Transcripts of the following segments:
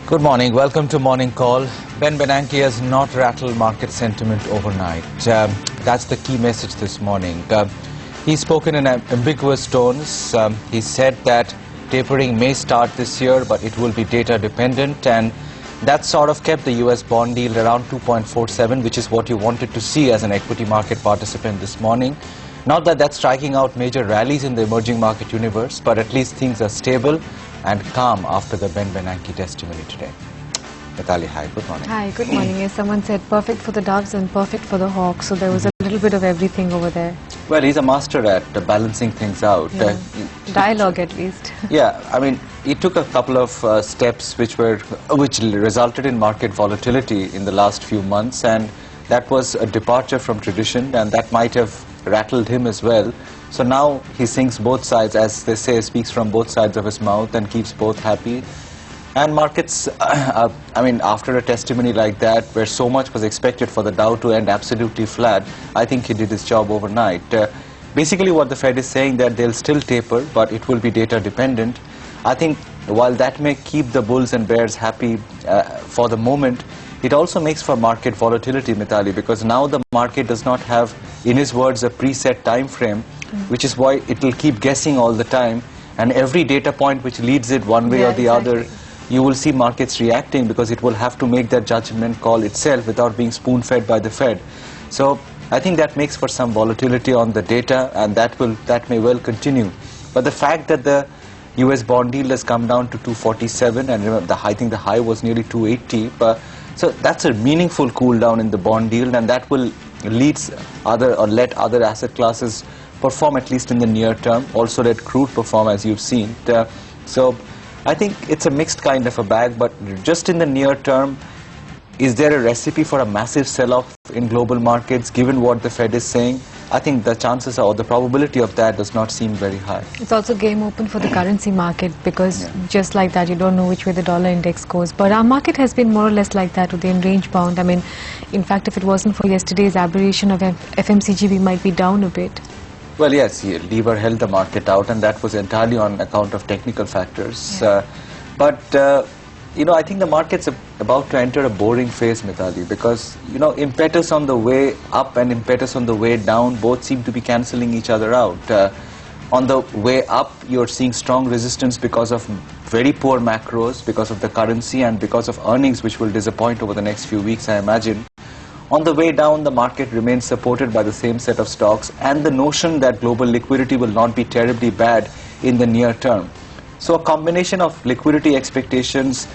Good morning. Welcome to Morning Call. Ben Bernanke has not rattled market sentiment overnight. That's the key message this morning. He's spoken in ambiguous tones. He said that tapering may start this year, but it will be data dependent, and that sort of kept the US bond yield around 2.47, which is what you wanted to see as an equity market participant this morning. Not that that's striking out major rallies in the emerging market universe, but at least things are stable and calm after the Ben Bernanke testimony today. Natalie, hi, good morning. Hi, good morning. Yes, someone said perfect for the doves and perfect for the hawks, so there was a little bit of everything over there. Well, he's a master at balancing things out. Yeah. Dialogue at least. Yeah, I mean, he took a couple of steps which resulted in market volatility in the last few months, and that was a departure from tradition, and that might have rattled him as well. So now he sings both sides, as they say, speaks from both sides of his mouth and keeps both happy. And markets, I mean, after a testimony like that, where so much was expected for the Dow to end absolutely flat, I think he did his job overnight. Basically what the Fed is saying, that they'll still taper, but it will be data dependent. I think while that may keep the bulls and bears happy for the moment, it also makes for market volatility, Mitali, because now the market does not have, in his words, a preset time frame, which is why it will keep guessing all the time, and every data point which leads it one way or the other, you will see markets reacting, because it will have to make that judgment call itself without being spoon-fed by the Fed. So I think that makes for some volatility on the data, and that may well continue. But the fact that the US bond yield has come down to 247, and remember, I think the high was nearly 280, so that's a meaningful cool down in the bond yield, and that will let other asset classes perform, at least in the near term. Also let crude perform, as you've seen. So I think it's a mixed kind of a bag, but just in the near term, is there a recipe for a massive sell-off in global markets, given what the Fed is saying? I think the chances are, or the probability of that does not seem very high. It's also game open for the currency market, because just like that, you don't know which way the dollar index goes. But our market has been more or less like that, within range bound. I mean, in fact, if it wasn't for yesterday's aberration of FMCG, we might be down a bit. Well, yes, Lever held the market out, and that was entirely on account of technical factors. You know, I think the market's about to enter a boring phase, Mitali, because, you know, impetus on the way up and impetus on the way down both seem to be cancelling each other out. On the way up, you're seeing strong resistance because of very poor macros, because of the currency, and because of earnings which will disappoint over the next few weeks, I imagine. On the way down, the market remains supported by the same set of stocks and the notion that global liquidity will not be terribly bad in the near term. So a combination of liquidity expectations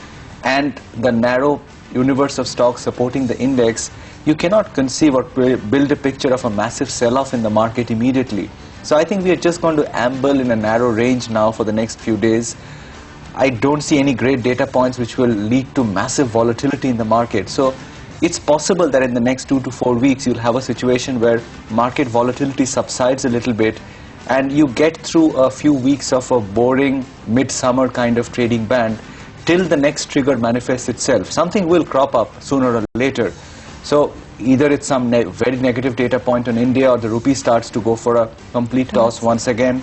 and the narrow universe of stocks supporting the index, you cannot conceive or build a picture of a massive sell-off in the market immediately. So I think we are just going to amble in a narrow range now for the next few days. I don't see any great data points which will lead to massive volatility in the market. So it's possible that in the next 2 to 4 weeks you'll have a situation where market volatility subsides a little bit, and you get through a few weeks of a boring midsummer kind of trading band till the next trigger manifests itself. Something will crop up sooner or later. So either it's some very negative data point on India, or the rupee starts to go for a complete toss once again,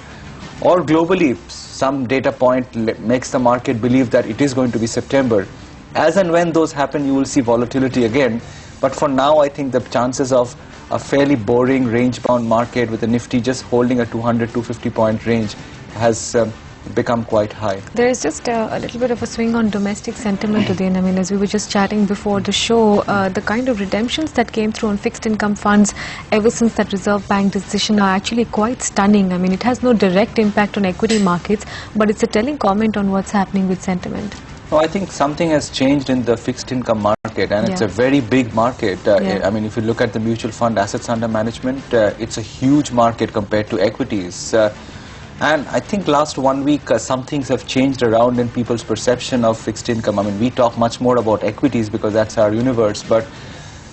or globally some data point makes the market believe that it is going to be September. As and when those happen, you will see volatility again. But for now, I think the chances of a fairly boring range-bound market with the Nifty just holding a 200-250 point range has become quite high. There is just a little bit of a swing on domestic sentiment today. I mean, as we were just chatting before the show, the kind of redemptions that came through on fixed income funds ever since that Reserve Bank decision are actually quite stunning. I mean, it has no direct impact on equity markets, but it's a telling comment on what's happening with sentiment. No, I think something has changed in the fixed income market, and it's a very big market. I mean, if you look at the mutual fund assets under management, it's a huge market compared to equities. And I think last 1 week, some things have changed around in people's perception of fixed income. I mean, we talk much more about equities because that's our universe, but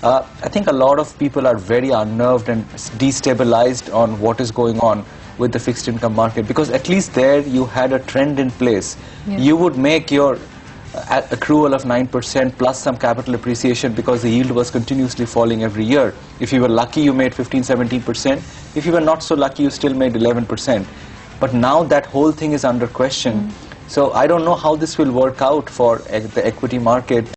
I think a lot of people are very unnerved and destabilized on what is going on with the fixed income market, because at least there you had a trend in place. You would make your accrual of 9% plus some capital appreciation because the yield was continuously falling every year. If you were lucky, you made 15-17%. If you were not so lucky, you still made 11%. But now that whole thing is under question, So I don't know how this will work out for the equity market.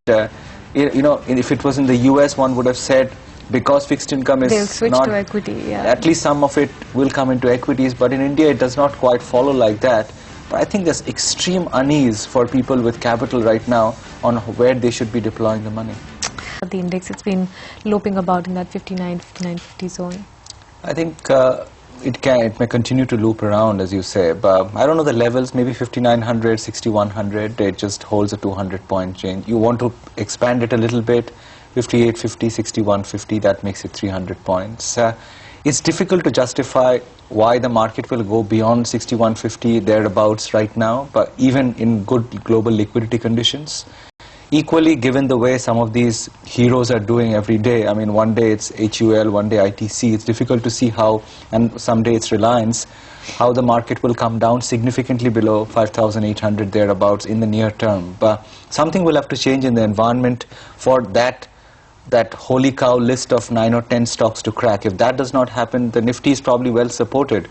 You know, if it was in the US, one would have said because fixed income is they'll switch not, to equity, yeah. at least some of it will come into equities, but in India it does not quite follow like that. But I think there's extreme unease for people with capital right now on where they should be deploying the money. The index, it's been loping about in that 59-50 zone. I think it may continue to loop around, as you say, but I don't know the levels, maybe 5900, 6100, it just holds a 200-point change. You want to expand it a little bit, 5850, 6150, that makes it 300 points. It's difficult to justify why the market will go beyond 6150 thereabouts right now, but even in good global liquidity conditions. Equally, given the way some of these heroes are doing every day, I mean, one day it's HUL, one day ITC, it's difficult to see how, and someday it's Reliance, how the market will come down significantly below 5,800 thereabouts in the near term. But something will have to change in the environment for that holy cow list of 9 or 10 stocks to crack. If that does not happen, the Nifty is probably well supported.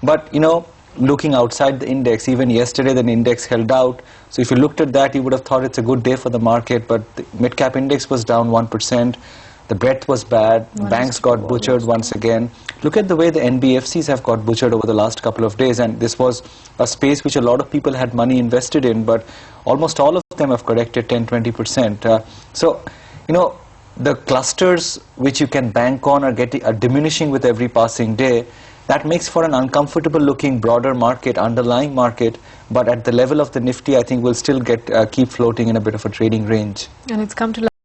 But, you know, looking outside the index, even yesterday the index held out. So if you looked at that, you would have thought it's a good day for the market, but the mid-cap index was down 1%. The breadth was bad. Banks got butchered once again. Look at the way the NBFCs have got butchered over the last couple of days, and this was a space which a lot of people had money invested in, but almost all of them have corrected 10-20%. So, you know, the clusters which you can bank on are diminishing with every passing day. That makes for an uncomfortable looking broader market, underlying market, but at the level of the Nifty, I think we'll still keep floating in a bit of a trading range. And it's come to